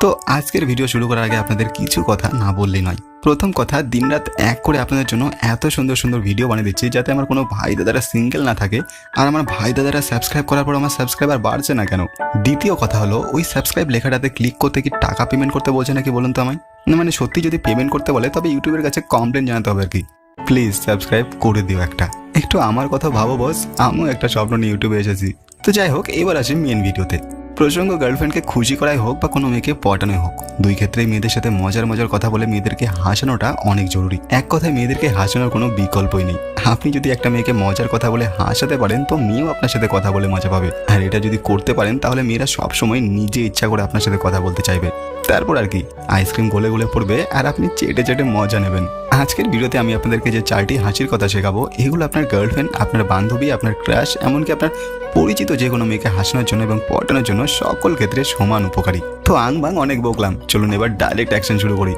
তো আজকের ভিডিও শুরু করার আগে আপনাদের কিছু কথা না বললেই নয়। প্রথম কথা, দিনরাত এক করে আপনাদের জন্য এত সুন্দর সুন্দর ভিডিও বানিয়ে দিচ্ছি যাতে আমার কোনো ভাই দাদারা সিঙ্গেল না থাকে, আর আমার ভাই দাদারা সাবস্ক্রাইব করার পর আমার সাবস্ক্রাইবার বাড়ছে না কেন। দ্বিতীয় কথা হলো, ওই সাবস্ক্রাইব লেখাটাতে ক্লিক করতে কি টাকা পেমেন্ট করতে বলছে নাকি বলুন তো আমায়। না মানে সত্যি যদি পেমেন্ট করতে বলে তবে ইউটিউবের কাছে কমপ্লেন জানাতে হবে আর কি। প্লিজ সাবস্ক্রাইব করে দিও একটা। একটু আমার কথা ভাবো বস, আমিও একটা স্বপ্ন নিয়ে ইউটিউবে এসেছি। তো যাই হোক, এবার আসি মেন ভিডিওতে। প্রসঙ্গ গার্লফ্রেন্ডকে খুশি করাই হোক বা কোনো মেয়েকে পটানোই হোক, দুই ক্ষেত্রেই মেয়েদের সাথে মজার মজার কথা বলে মেয়েদেরকে হাসানোটা অনেক জরুরি। এক কথায় মেয়েদেরকে হাসানোর কোনো বিকল্পই নেই। আপনি যদি একটা মেয়েকে মজার কথা বলে হাসাতে পারেন তো মেয়েও আপনার সাথে কথা বলে মজা পাবে। আর এটা যদি করতে পারেন তাহলে মেয়েরা সবসময় নিজে ইচ্ছা করে আপনার সাথে কথা বলতে চাইবে। তারপর আর কি, আইসক্রিম গলে গলে পড়বে আর আপনি চেটে চেটে মজা নেবেন। আজকের ভিডিওতে আমি আপনাদেরকে যে 4টি হাসির কথা শেখাবো, এগুলো আপনার গার্লফ্রেন্ড, আপনার বান্ধবী, আপনার ক্রাশ, এমনকি আপনার পরিচিত যে কোনো মেয়েকে হাসানোর জন্য এবং পটানোর জন্য সকল ক্ষেত্রে সমান উপকারী। তো আং বাং অনেক বকলাম, চলুন এবার ডাইরেক্ট অ্যাকশন শুরু করি।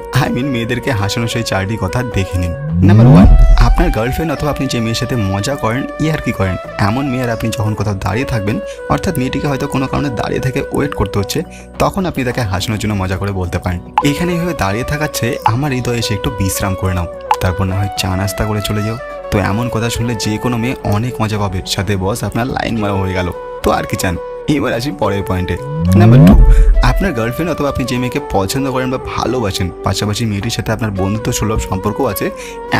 মেয়েদেরকে হাসানোর সেই 4টি কথা দেখে নিন। নাম্বার 1, আপনার গার্লফ্রেন্ড অথবা আপনি যে মেয়ের সাথে মজা করেন, ইয়ার্কি করেন, এমন মেয়ের আপনি যখন কোথাও দাঁড়িয়ে থাকবেন, অর্থাৎ মেয়েটিকে হয়তো কোনো কারণে দাঁড়িয়ে থেকে ওয়েট করতে হচ্ছে, তখন আপনি তাকে হাসানোর জন্য মজা করে বলতে পারেন, এখানে এইভাবে দাঁড়িয়ে থাকাচ্ছে আমার হৃদয়ে এসে একটু বিশ্রাম করে নাও, তারপর না হয় চা নাস্তা করে চলে যাও। তো এমন কথা শুনলে যে কোনো মেয়ে অনেক মজা পাবে, সাথে বস আপনার লাইন মারা হয়ে গেল। তো আর কি চান। এবার আসি পরের পয়েন্টে। নাম্বার 2, আপনার গার্লফ্রেন্ড অথবা আপনি যে মেয়েকে পছন্দ করেন বা ভালোবাসেন, পাশাপাশি মেয়েটির সাথে আপনার বন্ধুত্ব সুলভ সম্পর্ক আছে,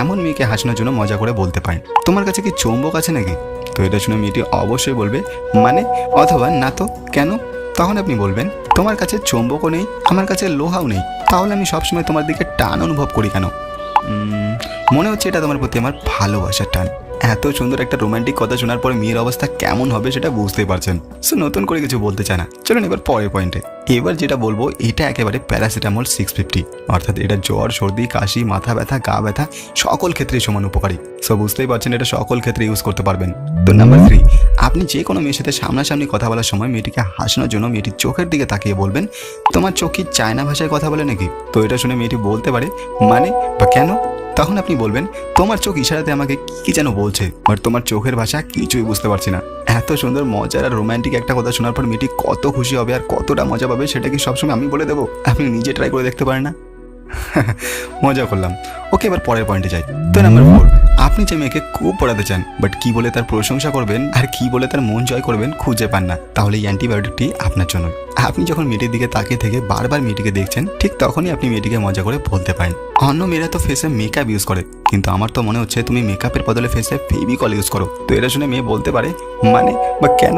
এমন মেয়েকে হাসানোর জন্য মজা করে বলতে পারেন, তোমার কাছে কি চুম্বক আছে নাকি? তো এটা শুনে মেয়েটি অবশ্যই বলবে মানে, অথবা না তো কেন। তখন আপনি বলবেন, তোমার কাছে চুম্বকও নেই, আমার কাছে লোহাও নেই, তাহলে আমি সবসময় তোমার দিকে টান অনুভব করি কেন? মনে হচ্ছে এটা তোমার প্রতি আমার ভালোবাসার টান। এত সুন্দর একটা রোমান্টিক কথা শোনার পরে মেয়ের অবস্থা কেমন হবে সেটা বুঝতেই পারছেন। সো নতুন করে কিছু বলতে চায় না। চলুন এবার পরের পয়েন্টে। এবার যেটা বলবো এটা একেবারে প্যারাসিটামল 650, অর্থাৎ এটা জ্বর, সর্দি, কাশি, মাথা ব্যথা, গা ব্যথা সকল ক্ষেত্রেই সমান উপকারী। সো বুঝতেই পারছেন এটা সকল ক্ষেত্রে ইউজ করতে পারবেন। তো নাম্বার 3, আপনি যে কোনো মেয়ের সাথে সামনাসামনি কথা বলার সময় মেয়েটিকে হাসানোর জন্য মেয়েটির চোখের দিকে তাকিয়ে বলবেন, তোমার চোখ কি চায়না ভাষায় কথা বলে নাকি? তো এটা শুনে মেয়েটি বলতে পারে মানে বা কেন। তখন আপনি বলবেন, তোমার চোখ ইশারাতে আমাকে কি যেন বলছে, বাট তোমার চোখের ভাষা কিছুই বুঝতে পারছি না। এত সুন্দর মজার আর রোম্যান্টিক একটা কথা শোনার পর মেয়েটি কত খুশি হবে আর কতটা মজা পাবে সেটা কি সবসময় আমি বলে দেবো? আপনি নিজে ট্রাই করে দেখতে পারেন না? মজা করলাম। ওকে, এবার পরের পয়েন্টে যাই। তো নাম্বার 4, আপনি যে মেয়েকে খুব পড়াতে চান, বাট কি বলে তার প্রশংসা করবেন আর কি বলে তার মন জয় করবেন খুঁজে পান না, তাহলে এই অ্যান্টিবায়োটিকটি আপনার জন্য। আপনি যখন মেয়েটির দিকে তাকিয়ে থেকে বারবার মেয়েটিকে দেখছেন, ঠিক তখনই আপনি মেয়েটিকে মজা করে বলতে পারেন, অন্য মেয়েরা তো ফেসে মেকআপ ইউজ করে, কিন্তু আমার তো মনে হচ্ছে তুমি মেকআপের বদলে ফেসে ফেভিকল ইউজ করো। তো এটা শুনে মেয়ে বলতে পারে মানে বা কেন।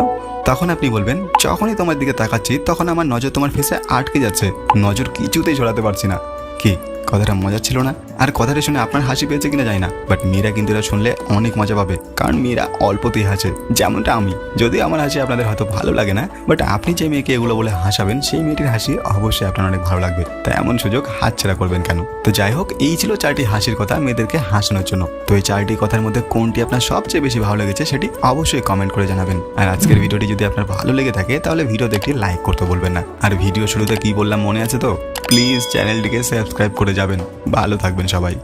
তখন আপনি বলবেন, যখনই তোমার দিকে তাকাচ্ছি তখন আমার নজর তোমার ফেসে আটকে যাচ্ছে, নজর কিছুতেই ছড়াতে পারছি না। কি কথাটা মজা ছিল না? আর কথাটা শুনে আপনার হাসি পেয়েছে কিনা জানি না, বাট মেয়েরা কিন্তু এটা শুনলে অনেক মজা পাবে, কারণ মেয়েরা অল্পতেই হাসে, যেমনটা আমি। যদি আমার হাসি আপনাদের হয়তো ভালো লাগে না, বাট আপনি যে মেয়েকে এগুলো বলে হাসাবেন সেই মেয়েটির হাসি অবশ্যই আপনার অনেক ভালো লাগবে। তাই এমন সুযোগ হাতছাড়া করবেন কেন? তো যাই হোক, এই ছিল 4টি হাসির কথা মেয়েদেরকে হাসানোর জন্য। তো এই 4টি কথার মধ্যে কোনটি আপনার সবচেয়ে বেশি ভালো লেগেছে সেটি অবশ্যই কমেন্ট করে জানাবেন। আর আজকের ভিডিওটি যদি আপনার ভালো লেগে থাকে তাহলে ভিডিওতে একটি লাইক করতে বলবেন না। আর ভিডিও শুরুতে কি বললাম মনে আছে তো? প্লিজ চ্যানেলটিকে সাবস্ক্রাইব করে যাবেন। ভালো থাকবেন সবাই।